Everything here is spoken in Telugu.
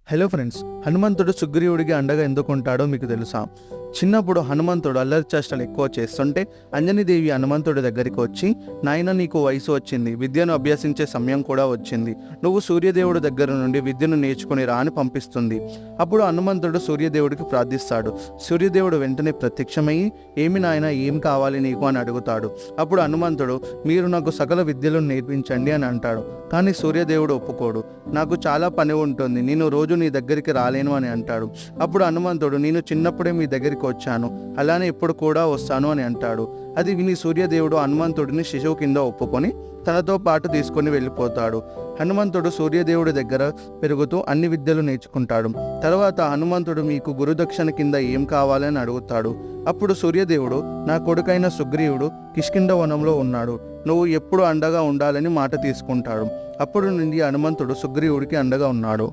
హలో ఫ్రెండ్స్, హనుమంతుడు సుగ్రీవుడికి అండగా ఎందుకు ఉంటాడో మీకు తెలుసా? చిన్నప్పుడు హనుమంతుడు అల్లరి చేష్టలు ఎక్కువ చేస్తుంటే అంజనీదేవి హనుమంతుడి దగ్గరికి వచ్చి, నాయన నీకు వయసు వచ్చింది, విద్యను అభ్యసించే సమయం కూడా వచ్చింది, నువ్వు సూర్యదేవుడి దగ్గర నుండి విద్యను నేర్చుకుని రా అని పంపిస్తుంది. అప్పుడు హనుమంతుడు సూర్యదేవుడికి ప్రార్థిస్తాడు. సూర్యదేవుడు వెంటనే ప్రత్యక్షమయ్యి, ఏమి నాయన, ఏం కావాలి నీకు అని అడుగుతాడు. అప్పుడు హనుమంతుడు, మీరు నాకు సకల విద్యలను నేర్పించండి అని అంటాడు. కానీ సూర్యదేవుడు ఒప్పుకోడు. నాకు చాలా పని ఉంటుంది, నేను రోజు నీ దగ్గరికి రాలేను అని అంటాడు. అప్పుడు హనుమంతుడు, నేను చిన్నప్పుడే మీ దగ్గరికి వచ్చాను, అలానే ఇప్పుడు కూడా వస్తాను అని అంటాడు. అది విని సూర్యదేవుడు హనుమంతుడిని శిశువు కింద ఒప్పుకొని తనతో పాటు తీసుకొని వెళ్ళిపోతాడు. హనుమంతుడు సూర్యదేవుడి దగ్గర పెరుగుతూ అన్ని విద్యలు నేర్చుకుంటాడు. తర్వాత హనుమంతుడు, మీకు గురుదక్షిణ కింద ఏం కావాలని అడుగుతాడు. అప్పుడు సూర్యదేవుడు, నా కొడుకైన సుగ్రీవుడు కిష్కింధ వనంలో ఉన్నాడు, నువ్వు ఎప్పుడు అండగా ఉండాలని మాట తీసుకుంటాడు. అప్పుడు నుండి హనుమంతుడు సుగ్రీవుడికి అండగా ఉన్నాడు.